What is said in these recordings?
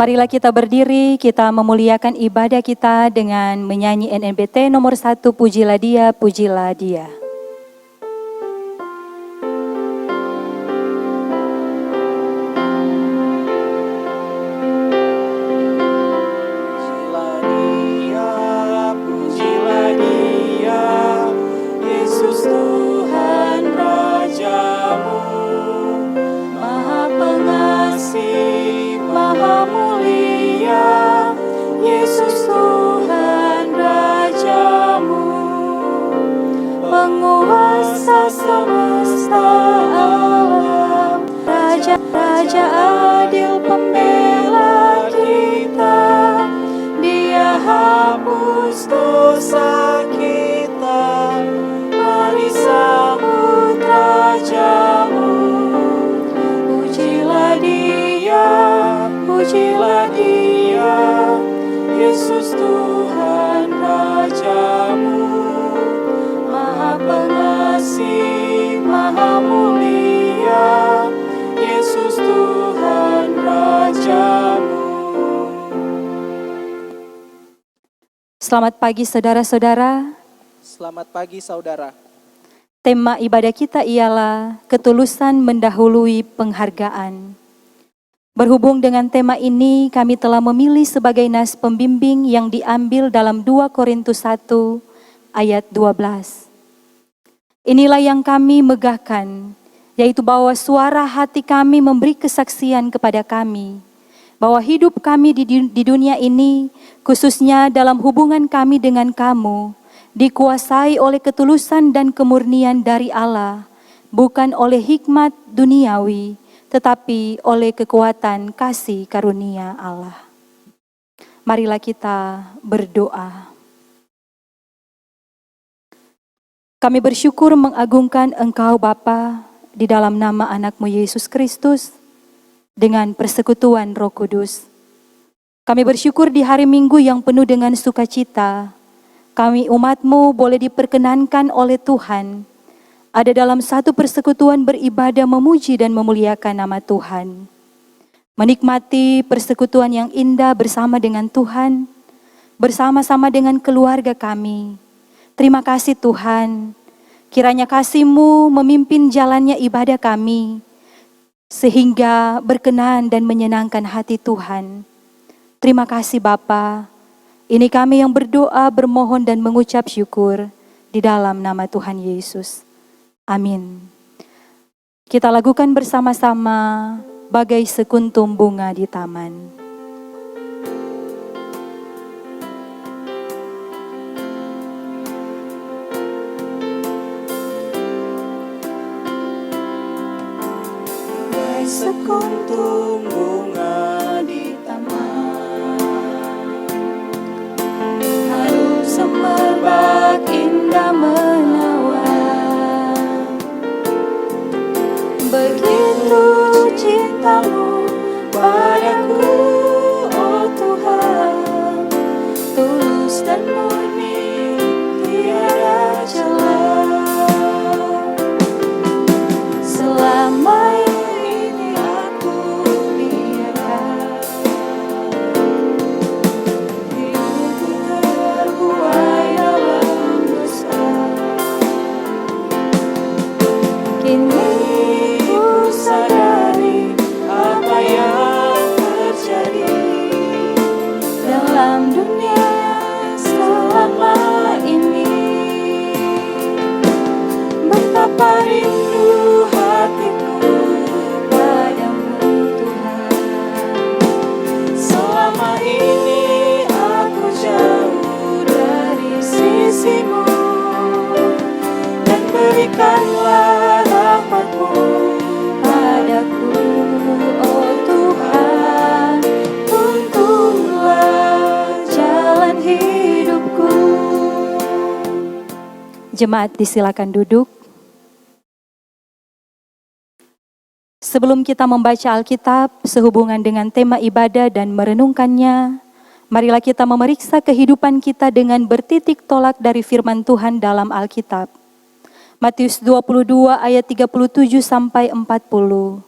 Marilah kita berdiri, kita memuliakan ibadah kita dengan menyanyi NNBT nomor 1, Pujilah Dia, Pujilah Dia. Penguasa semesta alam, Raja adil pembela kita, Dia hapus dosa kita. Mari sambut Rajamu. Pujilah Dia, pujilah Dia, Yesus Tuhan Rajamu. Maha pengasih, maha mulia, Yesus Tuhan Rajamu. Selamat pagi saudara-saudara. Selamat pagi saudara. Tema ibadah kita ialah ketulusan mendahului penghargaan. Berhubung dengan tema ini, kami telah memilih sebagai nas pembimbing yang diambil dalam 2 Korintus 1 ayat 12. Inilah yang kami megahkan, yaitu bahwa suara hati kami memberi kesaksian kepada kami, bahwa hidup kami di dunia ini, khususnya dalam hubungan kami dengan kamu, dikuasai oleh ketulusan dan kemurnian dari Allah, bukan oleh hikmat duniawi, tetapi oleh kekuatan kasih karunia Allah. Marilah kita berdoa. Kami bersyukur mengagungkan Engkau Bapa di dalam nama anak-Mu Yesus Kristus dengan persekutuan Roh Kudus. Kami bersyukur di hari Minggu yang penuh dengan sukacita, kami umat-Mu boleh diperkenankan oleh Tuhan ada dalam satu persekutuan beribadah memuji dan memuliakan nama Tuhan. Menikmati persekutuan yang indah bersama dengan Tuhan, bersama-sama dengan keluarga kami. Terima kasih Tuhan, kiranya kasih-Mu memimpin jalannya ibadah kami, sehingga berkenan dan menyenangkan hati Tuhan. Terima kasih Bapa. Ini kami yang berdoa, bermohon dan mengucap syukur di dalam nama Tuhan Yesus. Amin. Kita lakukan bersama-sama bagai sekuntum bunga di taman. Sekuntum bunga di taman, harum semerbak indah menawan. Begitu cinta-Mu padaku, oh Tuhan, tulus dan murni, tiada celah. Selama rindu hatiku padamu Tuhan. Selama ini aku jauh dari sisi-Mu, dan berikanlah rahmat-Mu padaku, oh Tuhan. Tuntunlah jalan hidupku. Jemaat disilakan duduk. Sebelum kita membaca Alkitab sehubungan dengan tema ibadah dan merenungkannya, marilah kita memeriksa kehidupan kita dengan bertitik tolak dari firman Tuhan dalam Alkitab. Matius 22 ayat 37 sampai 40.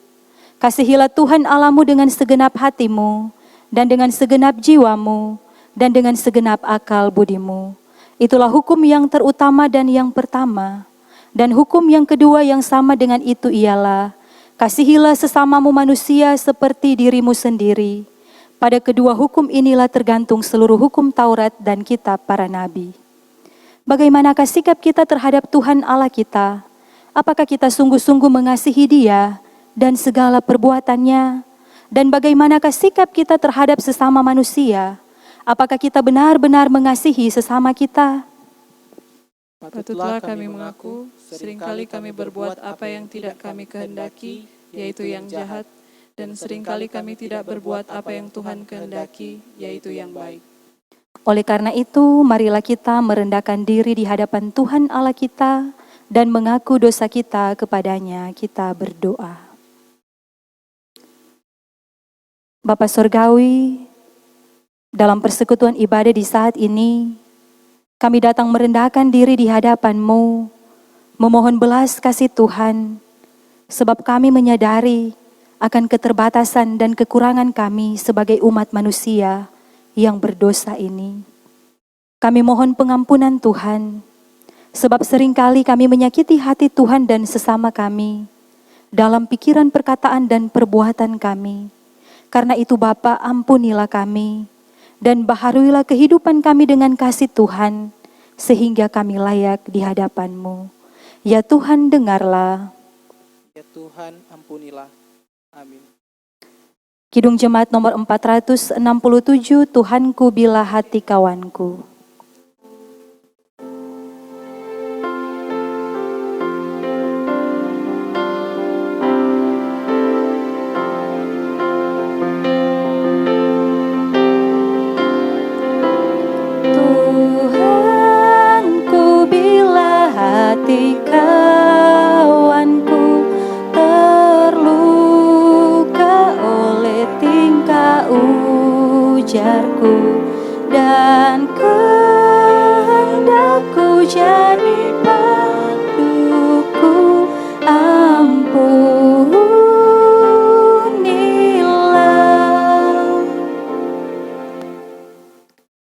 Kasihilah Tuhan Allahmu dengan segenap hatimu, dan dengan segenap jiwamu, dan dengan segenap akal budimu. Itulah hukum yang terutama dan yang pertama. Dan hukum yang kedua yang sama dengan itu ialah, kasihilah sesamamu manusia seperti dirimu sendiri. Pada kedua hukum inilah tergantung seluruh hukum Taurat dan kitab para nabi. Bagaimanakah sikap kita terhadap Tuhan Allah kita? Apakah kita sungguh-sungguh mengasihi Dia dan segala perbuatannya? Dan bagaimanakah sikap kita terhadap sesama manusia? Apakah kita benar-benar mengasihi sesama kita? Patutlah kami mengaku, seringkali kami berbuat apa yang tidak kami kehendaki, yaitu yang jahat, dan seringkali kami tidak berbuat apa yang Tuhan kehendaki, yaitu yang baik. Oleh karena itu, marilah kita merendahkan diri di hadapan Tuhan Allah kita dan mengaku dosa kita kepadanya. Kita berdoa. Bapa Surgawi, dalam persekutuan ibadah di saat ini, kami datang merendahkan diri di hadapan-Mu, memohon belas kasih Tuhan, sebab kami menyadari akan keterbatasan dan kekurangan kami sebagai umat manusia yang berdosa ini. Kami mohon pengampunan Tuhan, sebab seringkali kami menyakiti hati Tuhan dan sesama kami, dalam pikiran, perkataan, dan perbuatan kami. Karena itu Bapa, ampunilah kami, dan baharuilah kehidupan kami dengan kasih Tuhan, sehingga kami layak di hadapan-Mu. Ya Tuhan, dengarlah. Ya Tuhan, ampunilah. Amin. Kidung Jemaat nomor 467, Tuhanku bila hati kawanku. Tuhanku bila hati kawanku terluka oleh tingkah ujarku dan kehendakku jadi paduku, ampunilah.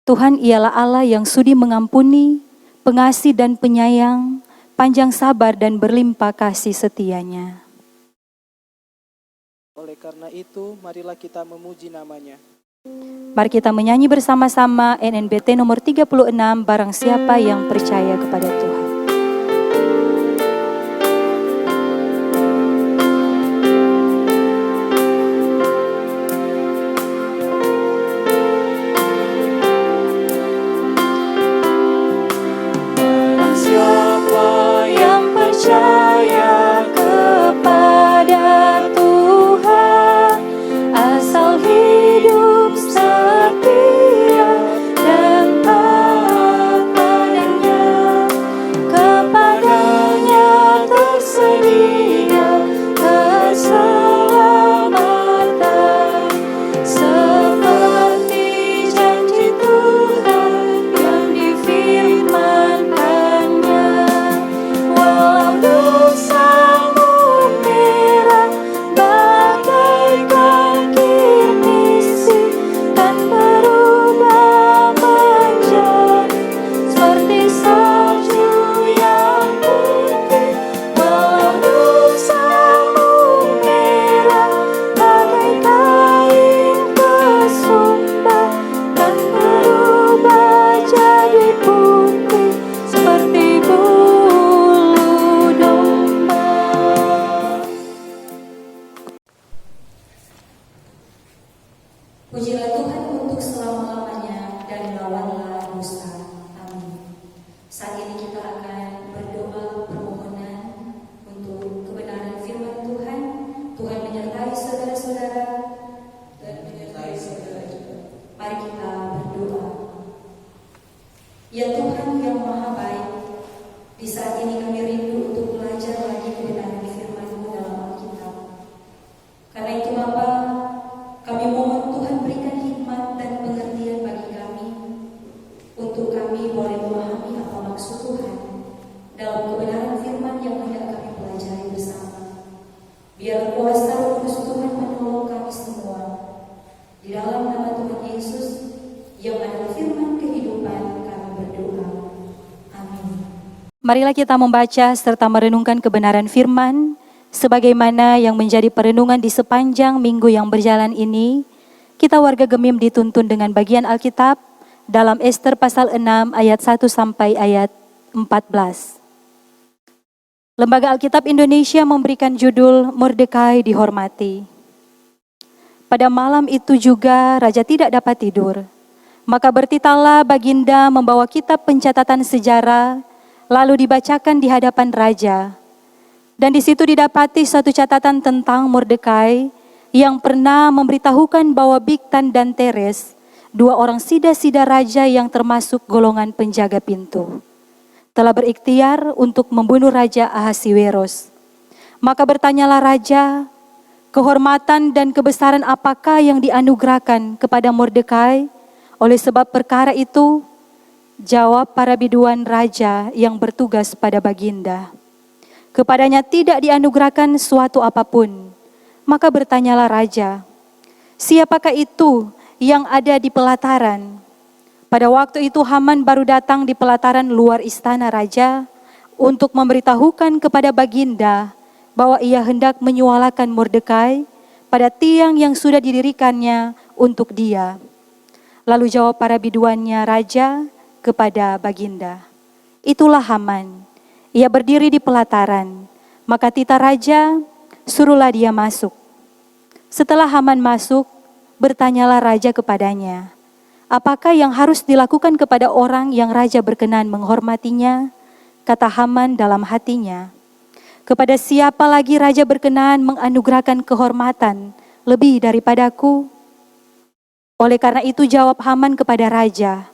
Tuhan ialah Allah yang sudi mengampuni, pengasih dan penyayang, panjang sabar dan berlimpah kasih setianya. Oleh karena itu, marilah kita memuji namanya. Mari kita menyanyi bersama-sama NNBT nomor 36, barang siapa yang percaya kepada Tuhan. Barang siapa yang percaya kepada Tuhan, asal hidup setia dan taat padanya, kepadanya tersedia keselamatan, seperti janji Tuhan yang difirmankannya. Walau dosamu merah bagaikan kirmisi dan berubah menjadi seperti salju yang putih. Walau dosamu merah bagai kain kesumba dan berubah jadi putih seperti bulu domba. Pujilah Tuhan untuk selama-lamanya dan lawanlah dusta. Amin. Saat ini kita akan berdoa permohonan untuk kebenaran firman Tuhan. Tuhan menyertai saudara-saudara dan menyertai saudara juga. Mari kita berdoa. Ya Tuhan yang Maha Baik, di saat ini kami rindu untuk belajar lagi kebenaran firman-Mu dalam Alkitab. Karena itu Bapa, kami mohon Tuhan berikan hikmat dan pengertian bagi kami, untuk kami boleh memahami apa maksud Tuhan dalam kebenaran firman yang hendak kami pelajari bersama. Biar kuasa Roh Kudus Tuhan menolong kami semua. Di dalam nama Marilah kita membaca serta merenungkan kebenaran firman, sebagaimana yang menjadi perenungan di sepanjang minggu yang berjalan ini. Kita warga Gemim dituntun dengan bagian Alkitab dalam Ester pasal 6 ayat 1 sampai ayat 14. Lembaga Alkitab Indonesia memberikan judul Mordekai Dihormati. Pada malam itu juga Raja tidak dapat tidur. Maka bertitallah Baginda membawa kitab pencatatan sejarah, lalu dibacakan di hadapan Raja. Dan di situ didapati suatu catatan tentang Mordekai yang pernah memberitahukan bahwa Bigtan dan Teres, dua orang sida-sida raja yang termasuk golongan penjaga pintu, telah berikhtiar untuk membunuh Raja Ahasiweros. Maka bertanyalah Raja, kehormatan dan kebesaran apakah yang dianugerahkan kepada Mordekai oleh sebab perkara itu? Jawab para biduan raja yang bertugas pada Baginda, kepadanya tidak dianugerahkan suatu apapun. Maka bertanyalah Raja, siapakah itu yang ada di pelataran? Pada waktu itu Haman baru datang di pelataran luar istana raja untuk memberitahukan kepada Baginda bahwa ia hendak menyualakan Mordekai pada tiang yang sudah didirikannya untuk dia. Lalu jawab para biduannya raja kepada Baginda, itulah Haman, ia berdiri di pelataran. Maka titah raja, suruhlah dia masuk. Setelah Haman masuk, bertanyalah raja kepadanya, apakah yang harus dilakukan kepada orang yang raja berkenan menghormatinya? Kata Haman dalam hatinya, kepada siapa lagi raja berkenan menganugerahkan kehormatan lebih daripadaku? Oleh karena itu jawab Haman kepada raja,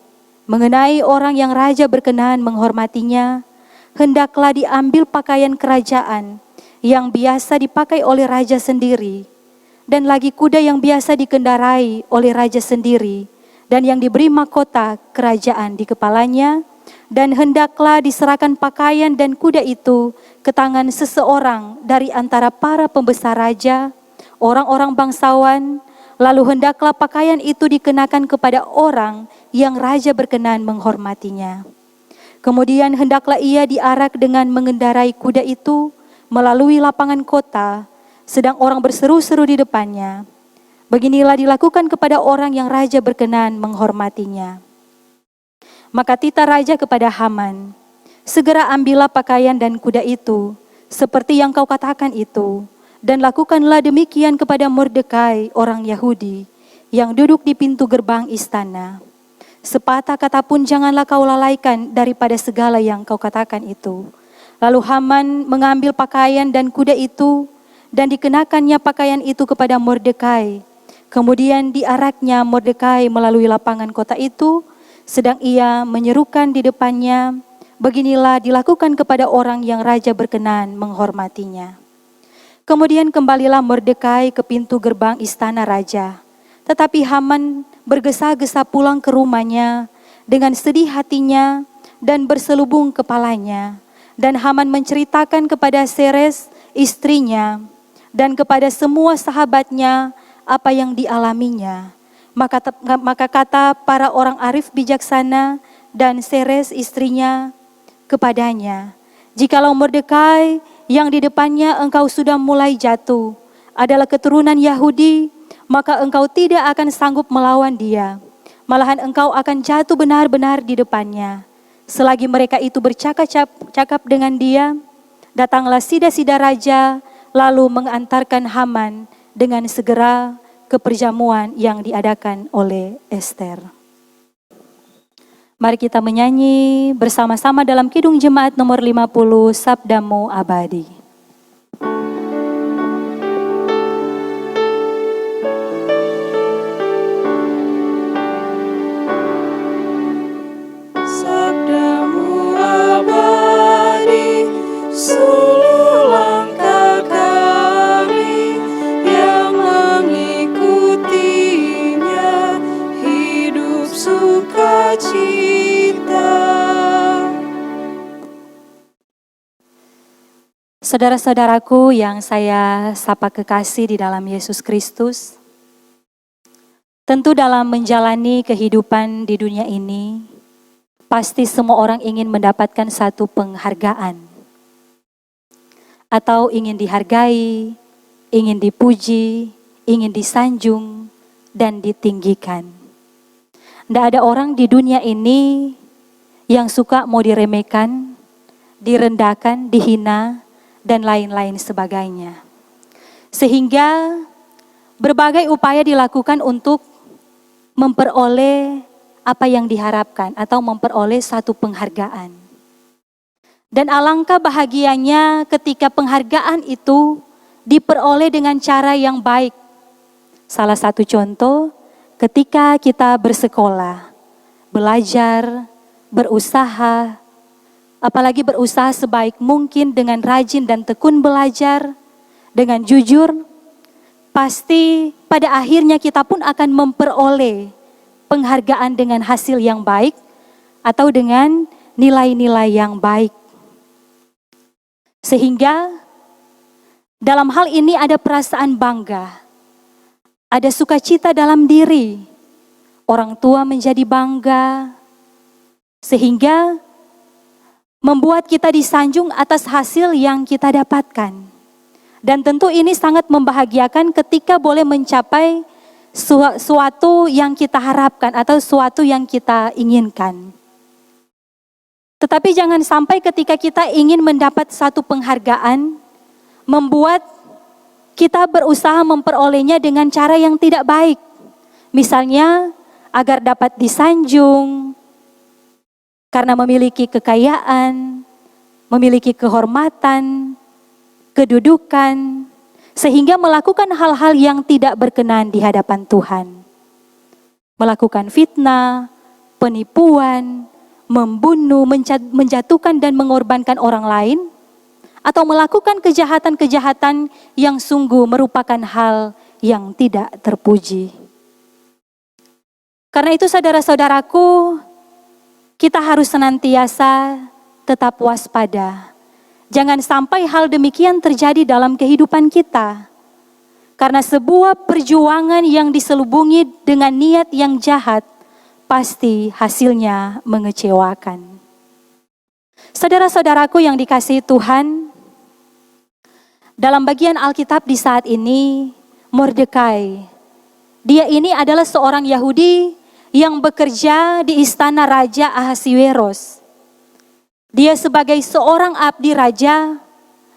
mengenai orang yang raja berkenan menghormatinya, hendaklah diambil pakaian kerajaan yang biasa dipakai oleh raja sendiri, dan lagi kuda yang biasa dikendarai oleh raja sendiri, dan yang diberi mahkota kerajaan di kepalanya, dan hendaklah diserahkan pakaian dan kuda itu ke tangan seseorang dari antara para pembesar raja, orang-orang bangsawan. Lalu hendaklah pakaian itu dikenakan kepada orang yang raja berkenan menghormatinya. Kemudian hendaklah ia diarak dengan mengendarai kuda itu melalui lapangan kota, sedang orang berseru-seru di depannya. Beginilah dilakukan kepada orang yang raja berkenan menghormatinya. Maka titah raja kepada Haman, segera ambillah pakaian dan kuda itu, seperti yang kau katakan itu, dan lakukanlah demikian kepada Mordekai orang Yahudi yang duduk di pintu gerbang istana. Sepatah kata pun janganlah kau lalaikan daripada segala yang kau katakan itu. Lalu Haman mengambil pakaian dan kuda itu dan dikenakannya pakaian itu kepada Mordekai. Kemudian diaraknya Mordekai melalui lapangan kota itu, sedang ia menyerukan di depannya, beginilah dilakukan kepada orang yang raja berkenan menghormatinya. Kemudian kembalilah Mordekai ke pintu gerbang istana raja. Tetapi Haman bergesa-gesa pulang ke rumahnya dengan sedih hatinya dan berselubung kepalanya. Dan Haman menceritakan kepada Seres istrinya dan kepada semua sahabatnya apa yang dialaminya. Maka kata para orang arif bijaksana dan Seres istrinya kepadanya, jikalau Mordekai yang di depannya engkau sudah mulai jatuh adalah keturunan Yahudi, maka engkau tidak akan sanggup melawan dia. Malahan engkau akan jatuh benar-benar di depannya. Selagi mereka itu bercakap-cakap dengan dia, datanglah sida-sida raja, lalu mengantarkan Haman dengan segera ke perjamuan yang diadakan oleh Ester. Mari kita menyanyi bersama-sama dalam Kidung Jemaat nomor 50, Sabdamu Abadi. Sabdamu abadi, seluruh langkah kami yang mengikutinya, hidup sukacita. Saudara-saudaraku yang saya sapa kekasih di dalam Yesus Kristus, tentu dalam menjalani kehidupan di dunia ini, pasti semua orang ingin mendapatkan satu penghargaan. Atau ingin dihargai, ingin dipuji, ingin disanjung, dan ditinggikan. Tidak ada orang di dunia ini yang suka mau diremehkan, direndahkan, dihina, dan lain-lain sebagainya. Sehingga berbagai upaya dilakukan untuk memperoleh apa yang diharapkan atau memperoleh satu penghargaan. Dan alangkah bahagianya ketika penghargaan itu diperoleh dengan cara yang baik. Salah satu contoh ketika kita bersekolah, belajar, berusaha, apalagi berusaha sebaik mungkin dengan rajin dan tekun belajar, dengan jujur, pasti pada akhirnya kita pun akan memperoleh penghargaan dengan hasil yang baik atau dengan nilai-nilai yang baik. Sehingga dalam hal ini ada perasaan bangga, ada sukacita dalam diri, orang tua menjadi bangga, sehingga membuat kita disanjung atas hasil yang kita dapatkan. Dan tentu ini sangat membahagiakan ketika boleh mencapai suatu yang kita harapkan atau suatu yang kita inginkan. Tetapi jangan sampai ketika kita ingin mendapat satu penghargaan, membuat kita berusaha memperolehnya dengan cara yang tidak baik. Misalnya, agar dapat disanjung, karena memiliki kekayaan, memiliki kehormatan, kedudukan, sehingga melakukan hal-hal yang tidak berkenan di hadapan Tuhan. Melakukan fitnah, penipuan, membunuh, menjatuhkan dan mengorbankan orang lain, atau melakukan kejahatan-kejahatan yang sungguh merupakan hal yang tidak terpuji. Karena itu saudara-saudaraku, kita harus senantiasa tetap waspada. Jangan sampai hal demikian terjadi dalam kehidupan kita. Karena sebuah perjuangan yang diselubungi dengan niat yang jahat, pasti hasilnya mengecewakan. Saudara-saudaraku yang dikasihi Tuhan, dalam bagian Alkitab di saat ini, Mordekai, dia ini adalah seorang Yahudi yang bekerja di istana Raja Ahasiweros. Dia sebagai seorang abdi raja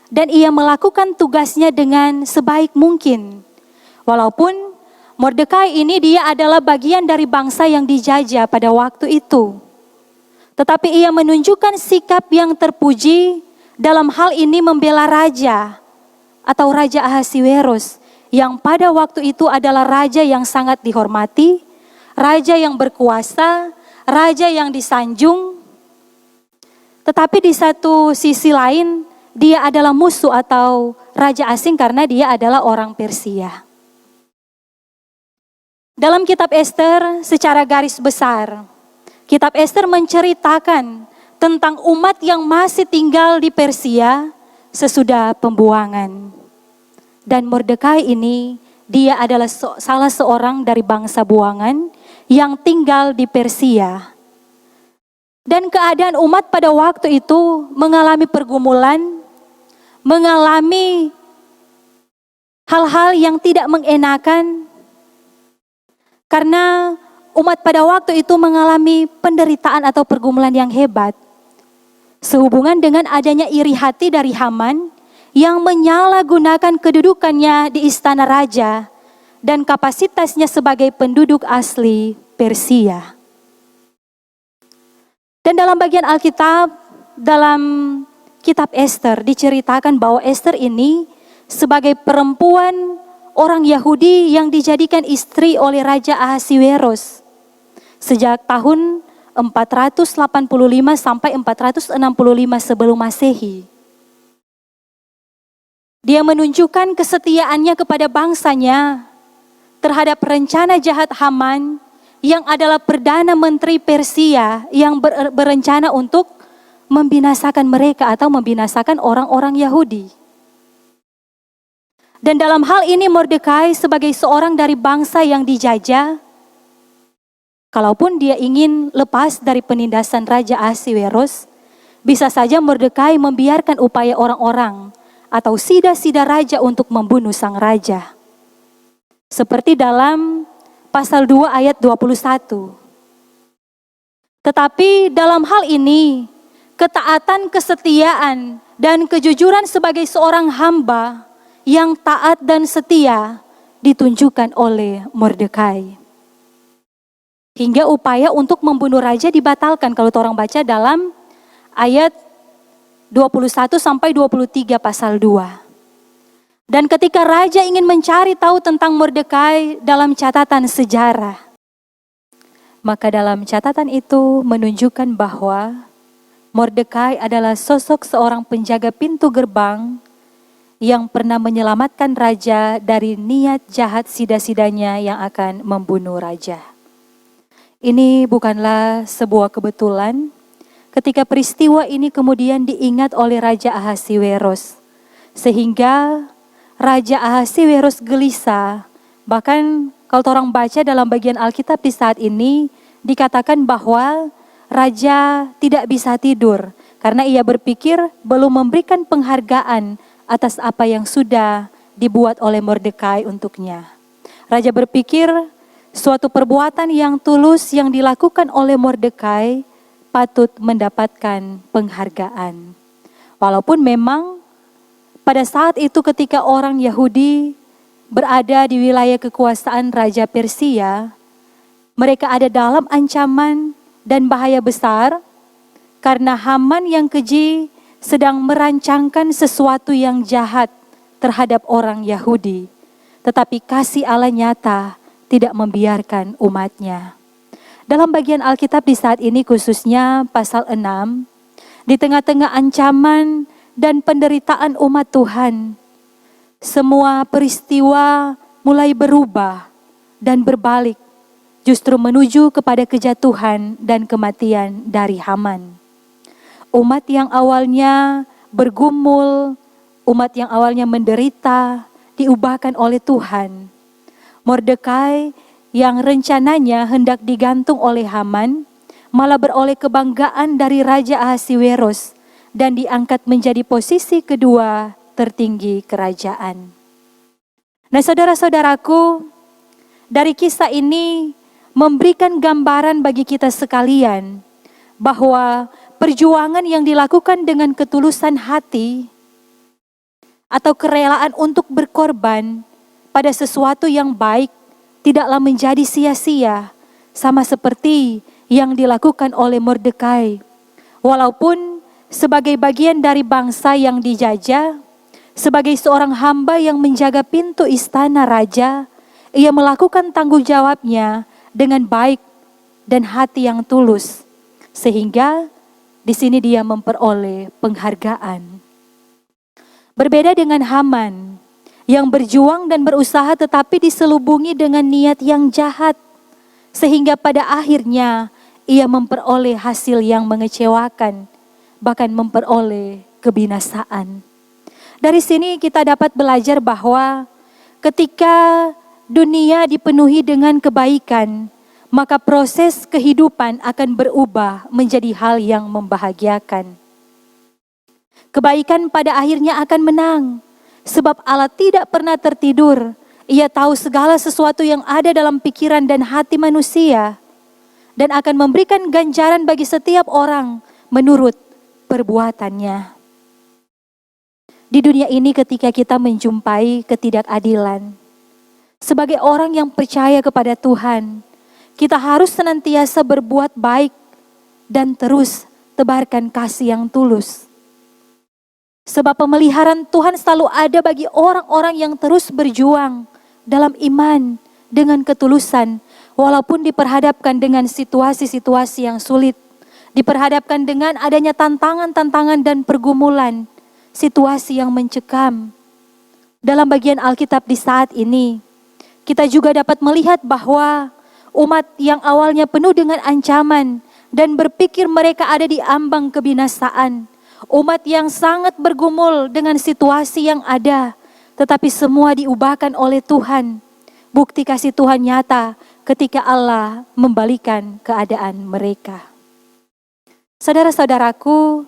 dan ia melakukan tugasnya dengan sebaik mungkin. Walaupun Mordekai ini dia adalah bagian dari bangsa yang dijajah pada waktu itu. Tetapi ia menunjukkan sikap yang terpuji dalam hal ini membela raja atau Raja Ahasiweros yang pada waktu itu adalah raja yang sangat dihormati, raja yang berkuasa, raja yang disanjung. Tetapi di satu sisi lain, dia adalah musuh atau raja asing karena dia adalah orang Persia. Dalam kitab Ester secara garis besar, kitab Ester menceritakan tentang umat yang masih tinggal di Persia sesudah pembuangan. Dan Mordekai ini, dia adalah salah seorang dari bangsa buangan yang tinggal di Persia. Dan keadaan umat pada waktu itu mengalami pergumulan, mengalami hal-hal yang tidak mengenakan. Karena umat pada waktu itu mengalami penderitaan atau pergumulan yang hebat. Sehubungan dengan adanya iri hati dari Haman yang menyalahgunakan kedudukannya di istana raja dan kapasitasnya sebagai penduduk asli Persia. Dan dalam bagian Alkitab, dalam kitab Ester diceritakan bahwa Ester ini sebagai perempuan orang Yahudi yang dijadikan istri oleh Raja Ahasiweros sejak tahun 485 sampai 465 sebelum Masehi. Dia menunjukkan kesetiaannya kepada bangsanya terhadap rencana jahat Haman yang adalah Perdana Menteri Persia yang berencana untuk membinasakan mereka atau membinasakan orang-orang Yahudi. Dan dalam hal ini Mordekai sebagai seorang dari bangsa yang dijajah, Kalaupun dia ingin lepas dari penindasan Raja Ahasiweros, bisa saja Mordekai membiarkan upaya orang-orang atau sida-sida raja untuk membunuh sang raja. Seperti dalam pasal 2 ayat 21. Tetapi dalam hal ini, ketaatan, kesetiaan, dan kejujuran sebagai seorang hamba yang taat dan setia ditunjukkan oleh Mordekai. Hingga upaya untuk membunuh raja dibatalkan kalau orang baca dalam ayat 21 sampai 23 pasal 2. Dan ketika raja ingin mencari tahu tentang Mordekai dalam catatan sejarah, maka dalam catatan itu menunjukkan bahwa Mordekai adalah sosok seorang penjaga pintu gerbang yang pernah menyelamatkan raja dari niat jahat sida-sidanya yang akan membunuh raja. Ini bukanlah sebuah kebetulan ketika peristiwa ini kemudian diingat oleh Raja Ahasiweros. Sehingga Raja Ahasiweros gelisah. Bahkan kalau orang baca dalam bagian Alkitab di saat ini dikatakan bahwa raja tidak bisa tidur karena ia berpikir belum memberikan penghargaan atas apa yang sudah dibuat oleh Mordekai untuknya. Raja berpikir suatu perbuatan yang tulus yang dilakukan oleh Mordekai patut mendapatkan penghargaan. Walaupun memang pada saat itu ketika orang Yahudi berada di wilayah kekuasaan Raja Persia, mereka ada dalam ancaman dan bahaya besar karena Haman yang keji sedang merancangkan sesuatu yang jahat terhadap orang Yahudi. Tetapi kasih Allah nyata tidak membiarkan umatnya. Dalam bagian Alkitab di saat ini khususnya pasal 6, di tengah-tengah ancaman dan penderitaan umat Tuhan, semua peristiwa mulai berubah dan berbalik justru menuju kepada kejatuhan dan kematian dari Haman. Umat yang awalnya bergumul, umat yang awalnya menderita, diubahkan oleh Tuhan. Mordekai yang rencananya hendak digantung oleh Haman, malah beroleh kebanggaan dari Raja Ahasiweros dan diangkat menjadi posisi kedua tertinggi kerajaan. Nah saudara-saudaraku, dari kisah ini memberikan gambaran bagi kita sekalian bahwa perjuangan yang dilakukan dengan ketulusan hati atau kerelaan untuk berkorban pada sesuatu yang baik tidaklah menjadi sia-sia, sama seperti yang dilakukan oleh Mordekai. Walaupun sebagai bagian dari bangsa yang dijajah, sebagai seorang hamba yang menjaga pintu istana raja, ia melakukan tanggung jawabnya dengan baik dan hati yang tulus, sehingga di sini dia memperoleh penghargaan. Berbeda dengan Haman yang berjuang dan berusaha tetapi diselubungi dengan niat yang jahat, sehingga pada akhirnya ia memperoleh hasil yang mengecewakan, bahkan memperoleh kebinasaan. Dari sini kita dapat belajar bahwa ketika dunia dipenuhi dengan kebaikan, maka proses kehidupan akan berubah menjadi hal yang membahagiakan. Kebaikan pada akhirnya akan menang. Sebab Allah tidak pernah tertidur. Ia tahu segala sesuatu yang ada dalam pikiran dan hati manusia. Dan akan memberikan ganjaran bagi setiap orang menurut perbuatannya. Di dunia ini ketika kita menjumpai ketidakadilan, sebagai orang yang percaya kepada Tuhan, kita harus senantiasa berbuat baik dan terus tebarkan kasih yang tulus. Sebab pemeliharaan Tuhan selalu ada bagi orang-orang yang terus berjuang dalam iman dengan ketulusan. Walaupun diperhadapkan dengan situasi-situasi yang sulit. Diperhadapkan dengan adanya tantangan-tantangan dan pergumulan. Situasi yang mencekam. Dalam bagian Alkitab di saat ini, kita juga dapat melihat bahwa umat yang awalnya penuh dengan ancaman dan berpikir mereka ada di ambang kebinasaan. Umat yang sangat bergumul dengan situasi yang ada, tetapi semua diubahkan oleh Tuhan. Bukti kasih Tuhan nyata ketika Allah membalikan keadaan mereka. Saudara-saudaraku,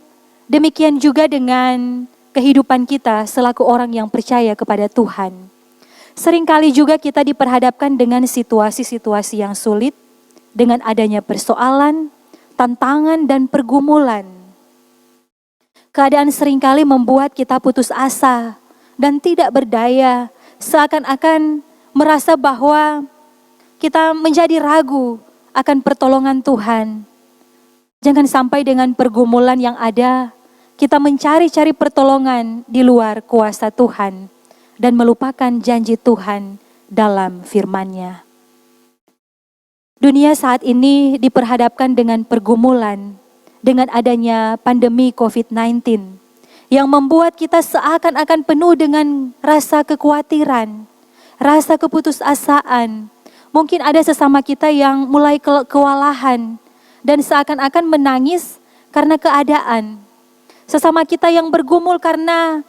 demikian juga dengan kehidupan kita selaku orang yang percaya kepada Tuhan. Seringkali juga kita diperhadapkan dengan situasi-situasi yang sulit, dengan adanya persoalan, tantangan, dan pergumulan. Keadaan seringkali membuat kita putus asa dan tidak berdaya, seakan-akan merasa bahwa kita menjadi ragu akan pertolongan Tuhan. Jangan sampai dengan pergumulan yang ada, kita mencari-cari pertolongan di luar kuasa Tuhan dan melupakan janji Tuhan dalam firman-Nya. Dunia saat ini diperhadapkan dengan pergumulan, dengan adanya pandemi COVID-19, yang membuat kita seakan-akan penuh dengan rasa kekhawatiran, rasa keputusasaan. Mungkin ada sesama kita yang mulai kewalahan dan seakan-akan menangis karena keadaan. Sesama kita yang bergumul karena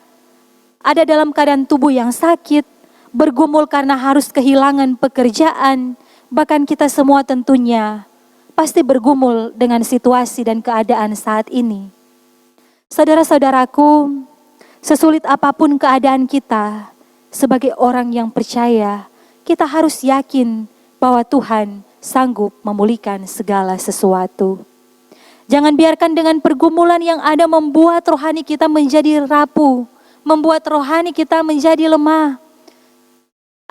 ada dalam keadaan tubuh yang sakit, bergumul karena harus kehilangan pekerjaan, bahkan kita semua tentunya pasti bergumul dengan situasi dan keadaan saat ini. Saudara-saudaraku, sesulit apapun keadaan kita, sebagai orang yang percaya, kita harus yakin bahwa Tuhan sanggup memulihkan segala sesuatu. Jangan biarkan dengan pergumulan yang ada membuat rohani kita menjadi rapuh, membuat rohani kita menjadi lemah.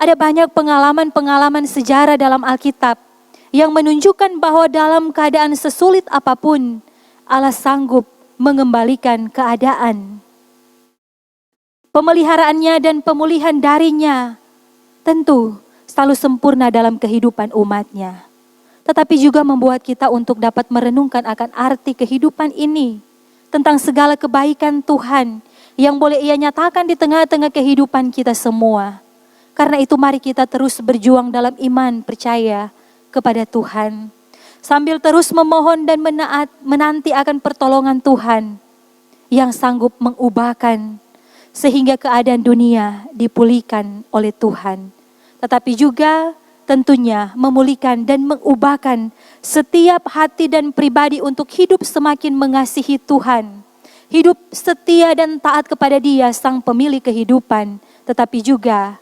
Ada banyak pengalaman-pengalaman sejarah dalam Alkitab yang menunjukkan bahwa dalam keadaan sesulit apapun, Allah sanggup mengembalikan keadaan. Pemeliharaannya dan pemulihan darinya tentu selalu sempurna dalam kehidupan umatnya. Tetapi juga membuat kita untuk dapat merenungkan akan arti kehidupan ini, tentang segala kebaikan Tuhan yang boleh Ia nyatakan di tengah-tengah kehidupan kita semua. Karena itu mari kita terus berjuang dalam iman percaya kepada Tuhan, sambil terus memohon dan menanti akan pertolongan Tuhan yang sanggup mengubahkan sehingga keadaan dunia dipulihkan oleh Tuhan. Tetapi juga tentunya memulihkan dan mengubahkan setiap hati dan pribadi untuk hidup semakin mengasihi Tuhan. Hidup setia dan taat kepada Dia, Sang Pemilik kehidupan, tetapi juga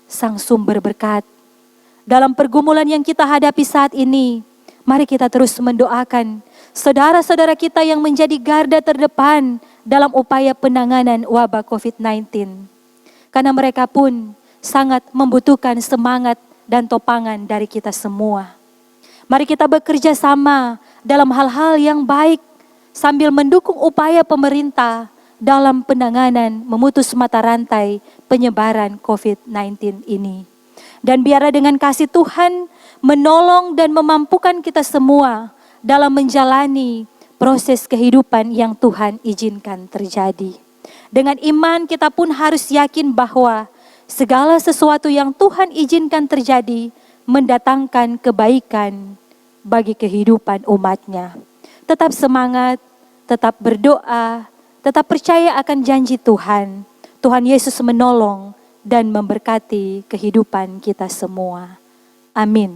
Sang Sumber berkat. Dalam pergumulan yang kita hadapi saat ini, mari kita terus mendoakan saudara-saudara kita yang menjadi garda terdepan dalam upaya penanganan wabah COVID-19. Karena mereka pun sangat membutuhkan semangat dan topangan dari kita semua. Mari kita bekerja sama dalam hal-hal yang baik sambil mendukung upaya pemerintah dalam penanganan memutus mata rantai penyebaran COVID-19 ini. Dan biarlah dengan kasih Tuhan menolong dan memampukan kita semua dalam menjalani proses kehidupan yang Tuhan izinkan terjadi. Dengan iman kita pun harus yakin bahwa segala sesuatu yang Tuhan izinkan terjadi mendatangkan kebaikan bagi kehidupan umat-Nya. Tetap semangat, tetap berdoa, tetap percaya akan janji Tuhan. Tuhan Yesus menolong dan memberkati kehidupan kita semua. Amin.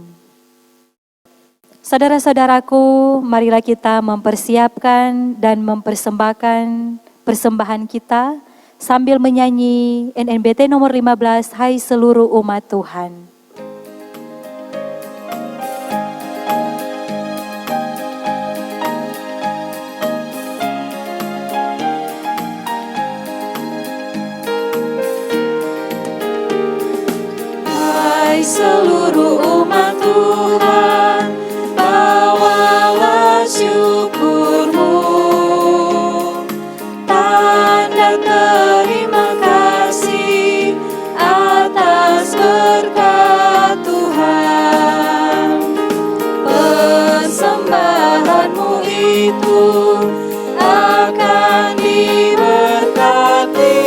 Saudara-saudaraku, marilah kita mempersiapkan dan mempersembahkan persembahan kita sambil menyanyi NNBT nomor 15, Hai seluruh umat Tuhan. Hai seluruh umat Tuhan, bawalah syukurmu, tanda terima kasih atas berkat Tuhan. Persembahanmu itu akan diberkati.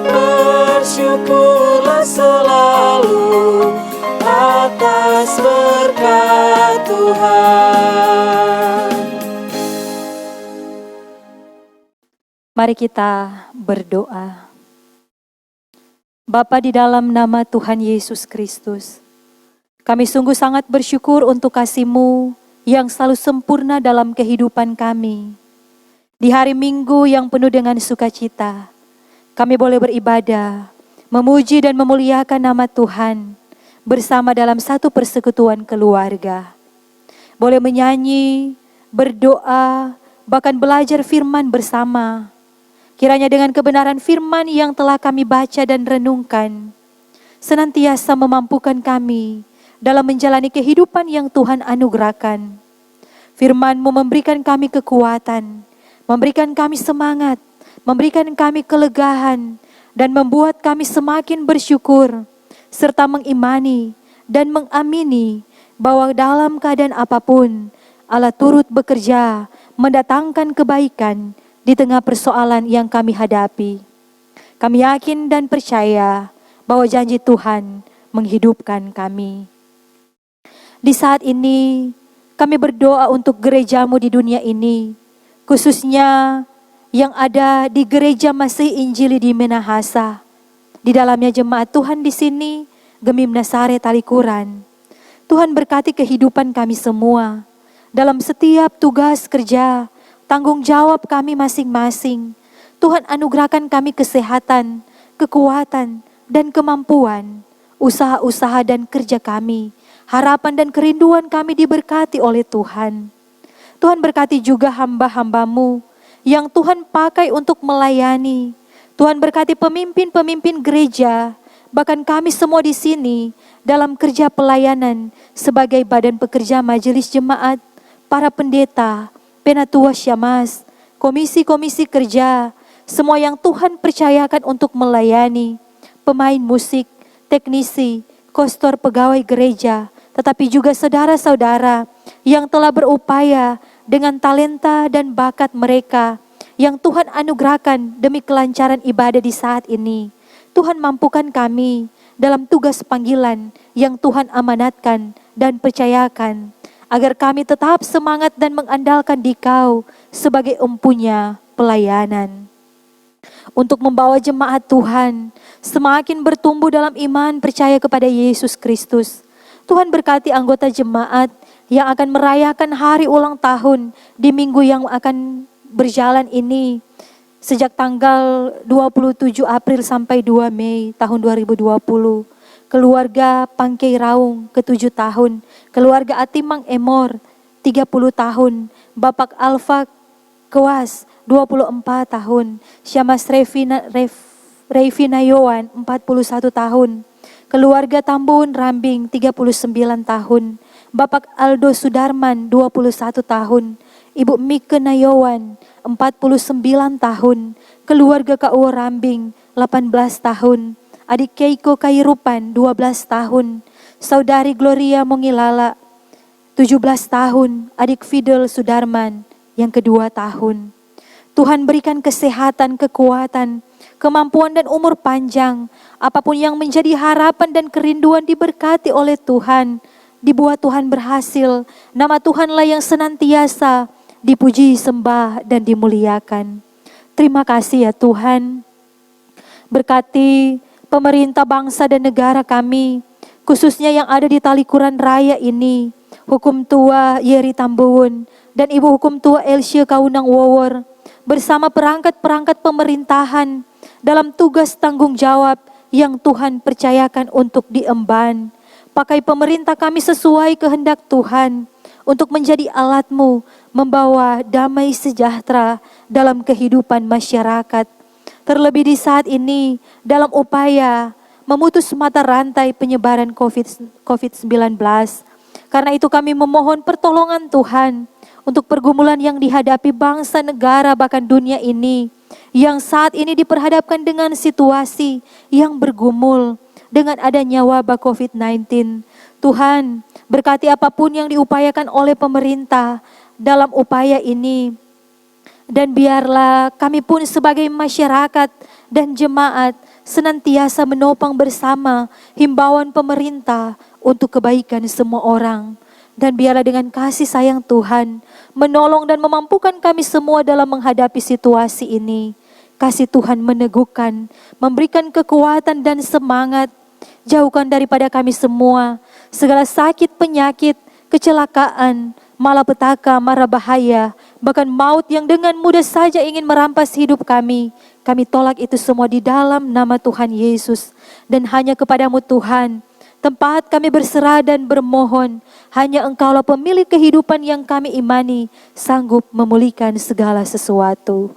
Bersyukurlah selalu atas berkat Tuhan. Mari kita berdoa. Bapa, di dalam nama Tuhan Yesus Kristus, Kami sungguh sangat bersyukur untuk kasih-Mu yang selalu sempurna dalam kehidupan kami. Di hari Minggu yang penuh dengan sukacita, kami boleh beribadah, memuji dan memuliakan nama Tuhan bersama dalam satu persekutuan keluarga. Boleh menyanyi, berdoa, bahkan belajar firman bersama. Kiranya dengan kebenaran firman yang telah kami baca dan renungkan, senantiasa memampukan kami dalam menjalani kehidupan yang Tuhan anugerahkan. Firman-Mu memberikan kami kekuatan, memberikan kami semangat, memberikan kami kelegaan, dan membuat kami semakin bersyukur, serta mengimani dan mengamini bahwa dalam keadaan apapun, Allah turut bekerja mendatangkan kebaikan di tengah persoalan yang kami hadapi. Kami yakin dan percaya bahwa janji Tuhan menghidupkan kami. Di saat ini, kami berdoa untuk gereja-Mu di dunia ini, khususnya yang ada di Gereja Masih Injili di Minahasa. Di dalamnya jemaat Tuhan di sini, Gemim Nasaret Talikuran. Tuhan berkati kehidupan kami semua, dalam setiap tugas kerja, tanggung jawab kami masing-masing. Tuhan anugerahkan kami kesehatan, kekuatan, dan kemampuan, usaha-usaha dan kerja kami. Harapan dan kerinduan kami diberkati oleh Tuhan. Tuhan berkati juga hamba-hamba-Mu yang Tuhan pakai untuk melayani. Tuhan berkati pemimpin-pemimpin gereja, bahkan kami semua di sini dalam kerja pelayanan sebagai badan pekerja majelis jemaat, para pendeta, penatua syamas, komisi-komisi kerja, semua yang Tuhan percayakan untuk melayani, pemain musik, teknisi, kostor pegawai gereja, tetapi juga saudara-saudara yang telah berupaya dengan talenta dan bakat mereka yang Tuhan anugerahkan demi kelancaran ibadah di saat ini. Tuhan mampukan kami dalam tugas panggilan yang Tuhan amanatkan dan percayakan, agar kami tetap semangat dan mengandalkan Dikau sebagai empunya pelayanan. Untuk membawa jemaat Tuhan semakin bertumbuh dalam iman percaya kepada Yesus Kristus. Tuhan berkati anggota jemaat yang akan merayakan hari ulang tahun di minggu yang akan berjalan ini, sejak tanggal 27 April sampai 2 Mei tahun 2020. Keluarga Pangkei Raung ke-7 tahun, keluarga Atimang Emor 30 tahun, Bapak Alfa Kewas 24 tahun, Syamas Revina Yowan 41 tahun, keluarga Tambun Rambing 39 tahun, Bapak Aldo Sudarman 21 tahun, Ibu Mike Nayawan 49 tahun, keluarga KU Rambing 18 tahun, adik Keiko Kairupan 12 tahun, saudari Gloria Mongilala 17 tahun, adik Fidel Sudarman yang kedua tahun. Tuhan berikan kesehatan, kekuatan, kemampuan dan umur panjang. Apapun yang menjadi harapan dan kerinduan diberkati oleh Tuhan. Dibuat Tuhan berhasil. Nama Tuhanlah yang senantiasa dipuji, sembah, dan dimuliakan. Terima kasih ya Tuhan. Berkati pemerintah bangsa dan negara kami, khususnya yang ada di Talikuran Raya ini, Hukum Tua Yeri Tambuun dan Ibu Hukum Tua Elsya Kaunang Wowor, bersama perangkat-perangkat pemerintahan dalam tugas tanggung jawab yang Tuhan percayakan untuk diemban. Pakai pemerintah kami sesuai kehendak Tuhan untuk menjadi alat-Mu membawa damai sejahtera dalam kehidupan masyarakat. Terlebih di saat ini dalam upaya memutus mata rantai penyebaran COVID-19. Karena itu kami memohon pertolongan Tuhan untuk pergumulan yang dihadapi bangsa, negara, bahkan dunia ini, yang saat ini diperhadapkan dengan situasi yang bergumul dengan adanya wabah COVID-19. Tuhan, berkati apapun yang diupayakan oleh pemerintah dalam upaya ini. Dan biarlah kami pun sebagai masyarakat dan jemaat senantiasa menopang bersama himbauan pemerintah untuk kebaikan semua orang. Dan biarlah dengan kasih sayang Tuhan menolong dan memampukan kami semua dalam menghadapi situasi ini. Kasih Tuhan meneguhkan, memberikan kekuatan dan semangat. Jauhkan daripada kami semua segala sakit, penyakit, kecelakaan, malapetaka, mara bahaya, bahkan maut yang dengan mudah saja ingin merampas hidup kami. Kami tolak itu semua di dalam nama Tuhan Yesus. Dan hanya kepadamu Tuhan, tempat kami berserah dan bermohon. Hanya Engkaulah pemilik kehidupan yang kami imani, sanggup memulihkan segala sesuatu.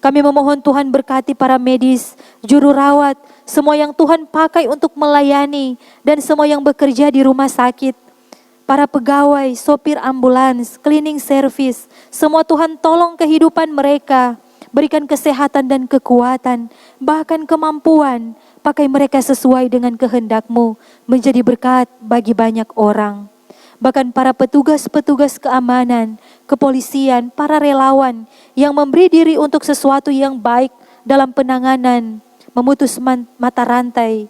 Kami memohon Tuhan berkati para medis, juru rawat, semua yang Tuhan pakai untuk melayani, dan semua yang bekerja di rumah sakit. Para pegawai, sopir ambulans, cleaning service, semua Tuhan tolong kehidupan mereka. Berikan kesehatan dan kekuatan, bahkan kemampuan. Pakai mereka sesuai dengan kehendak-Mu, menjadi berkat bagi banyak orang. Bahkan para petugas-petugas keamanan, kepolisian, para relawan yang memberi diri untuk sesuatu yang baik dalam penanganan, memutus mata rantai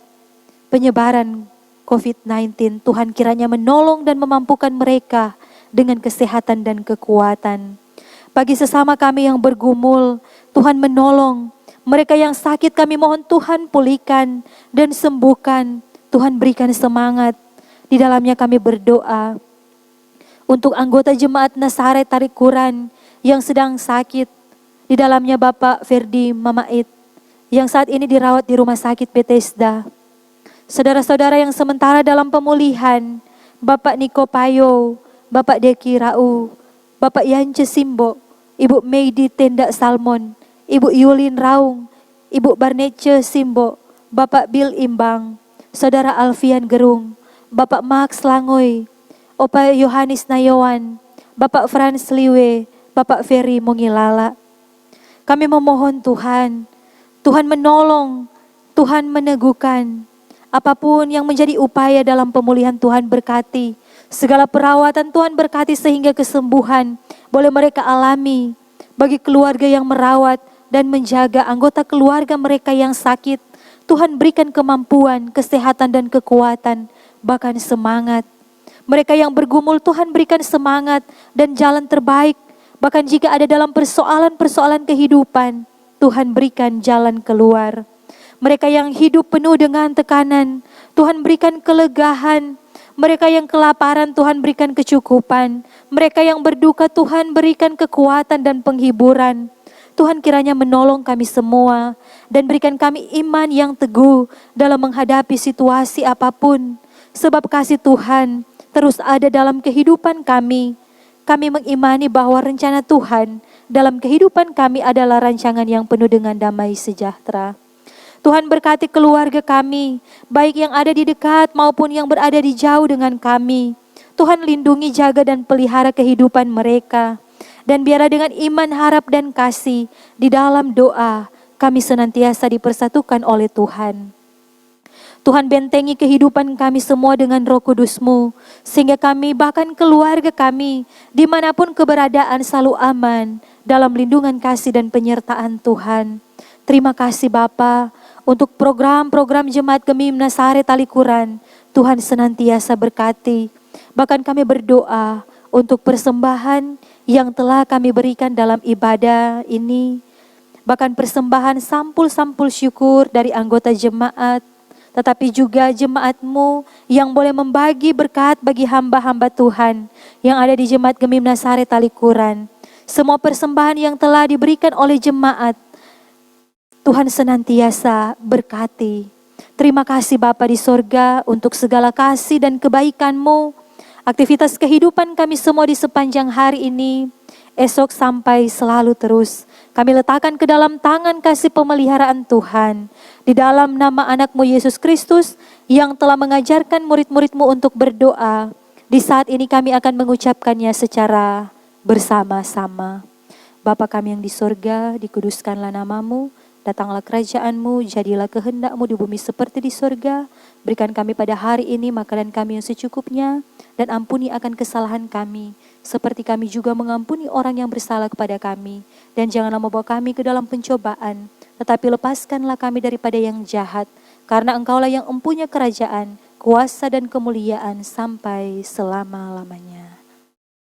penyebaran COVID-19. Tuhan kiranya menolong dan memampukan mereka dengan kesehatan dan kekuatan. Bagi sesama kami yang bergumul, Tuhan menolong. Mereka yang sakit kami mohon Tuhan pulihkan dan sembuhkan. Tuhan berikan semangat. Di dalamnya kami berdoa untuk anggota jemaat Nazaret Talikuran yang sedang sakit. Di dalamnya Bapak Ferdi Mamait yang saat ini dirawat di rumah sakit Bethesda. Saudara-saudara yang sementara dalam pemulihan, Bapak Niko Payo, Bapak Deki Rau, Bapak Yance Simbo, Ibu Meidi Tenda Salmon, Ibu Yulin Raung, Ibu Barnece Simbo, Bapak Bill Imbang, Saudara Alfian Gerung, Bapak Max Langoy, Opa Yohanes Nayawan, Bapak Frans Liwe, Bapak Ferry Mongilala. Kami memohon Tuhan, Tuhan menolong, Tuhan meneguhkan. Apapun yang menjadi upaya dalam pemulihan Tuhan berkati. Segala perawatan Tuhan berkati sehingga kesembuhan boleh mereka alami. Bagi keluarga yang merawat dan menjaga anggota keluarga mereka yang sakit, Tuhan berikan kemampuan, kesehatan dan kekuatan, bahkan semangat. Mereka yang bergumul Tuhan berikan semangat dan jalan terbaik. Bahkan jika ada dalam persoalan-persoalan kehidupan, Tuhan berikan jalan keluar. Mereka yang hidup penuh dengan tekanan, Tuhan berikan kelegaan. Mereka yang kelaparan, Tuhan berikan kecukupan. Mereka yang berduka, Tuhan berikan kekuatan dan penghiburan. Tuhan kiranya menolong kami semua dan berikan kami iman yang teguh dalam menghadapi situasi apapun. Sebab kasih Tuhan terus ada dalam kehidupan kami. Kami mengimani bahwa rencana Tuhan dalam kehidupan kami adalah rancangan yang penuh dengan damai sejahtera. Tuhan berkati keluarga kami, baik yang ada di dekat maupun yang berada di jauh dengan kami. Tuhan lindungi, jaga dan pelihara kehidupan mereka. Dan biarlah dengan iman, harap dan kasih, di dalam doa kami senantiasa dipersatukan oleh Tuhan. Tuhan bentengi kehidupan kami semua dengan Roh Kudus-Mu, sehingga kami bahkan keluarga kami, dimanapun keberadaan selalu aman, dalam lindungan kasih dan penyertaan Tuhan. Terima kasih Bapa untuk program-program Jemaat Gemim Nazaret Talikuran. Tuhan senantiasa berkati. Bahkan kami berdoa untuk persembahan yang telah kami berikan dalam ibadah ini. Bahkan persembahan sampul-sampul syukur dari anggota jemaat. Tetapi juga jemaat-Mu yang boleh membagi berkat bagi hamba-hamba Tuhan yang ada di Jemaat Gemim Nazaret Talikuran. Semua persembahan yang telah diberikan oleh jemaat, Tuhan senantiasa berkati. Terima kasih Bapa di sorga untuk segala kasih dan kebaikan-Mu. Aktivitas kehidupan kami semua di sepanjang hari ini, esok sampai selalu terus. Kami letakkan ke dalam tangan kasih pemeliharaan Tuhan. Di dalam nama anak-Mu Yesus Kristus yang telah mengajarkan murid-murid-Mu untuk berdoa. Di saat ini kami akan mengucapkannya secara bersama-sama. Bapa kami yang di sorga, dikuduskanlah nama-Mu. Datanglah kerajaan-Mu, jadilah kehendak-Mu di bumi seperti di sorga. Berikan kami pada hari ini makanan kami yang secukupnya, dan ampuni akan kesalahan kami, seperti kami juga mengampuni orang yang bersalah kepada kami. Dan janganlah membawa kami ke dalam pencobaan, tetapi lepaskanlah kami daripada yang jahat, karena Engkaulah yang empunya kerajaan, kuasa dan kemuliaan sampai selama-lamanya.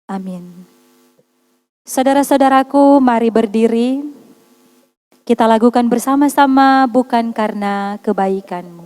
Amin. Saudara-saudaraku, mari berdiri. Kita lakukan bersama-sama, bukan karena kebaikan-Mu.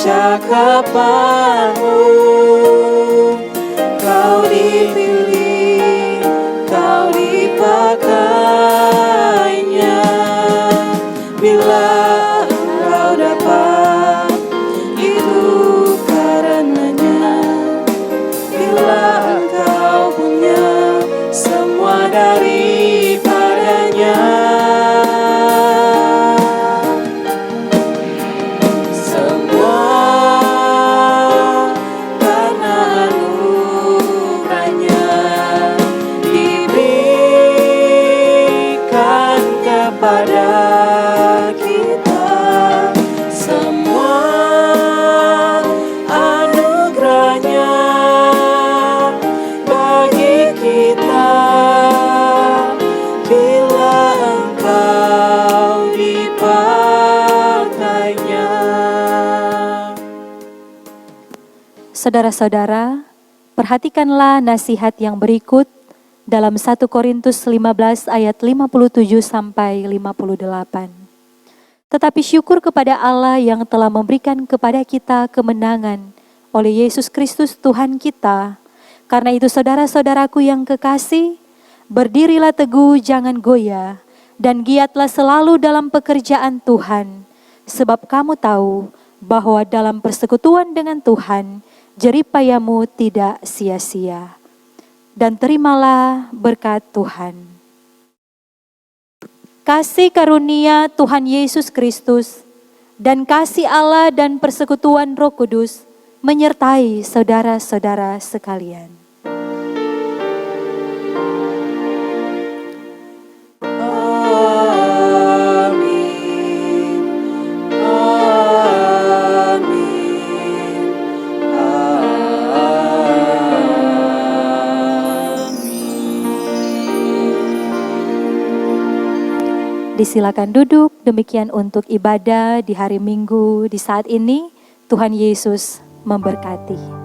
percakapanmu. Kau dipilih, kau dipakainya. Bila engkau dapat, itu karenanya. Bila engkau punya semua daripadanya. Semua karena anugerahnya diberikan kepada kita. Semua anugerahnya bagi kita. Bila engkau dipakainya. Saudara-saudara, perhatikanlah nasihat yang berikut dalam 1 Korintus 15 ayat 57 sampai 58. Tetapi syukur kepada Allah yang telah memberikan kepada kita kemenangan oleh Yesus Kristus Tuhan kita. Karena itu saudara-saudaraku yang kekasih, berdirilah teguh, jangan goyah, dan giatlah selalu dalam pekerjaan Tuhan. Sebab kamu tahu bahwa dalam persekutuan dengan Tuhan, jeripayamu tidak sia-sia. Dan terimalah berkat Tuhan. Kasih karunia Tuhan Yesus Kristus dan kasih Allah dan persekutuan Roh Kudus menyertai saudara-saudara sekalian. Disilakan duduk, demikian untuk ibadah di hari Minggu di saat ini. Tuhan Yesus memberkati.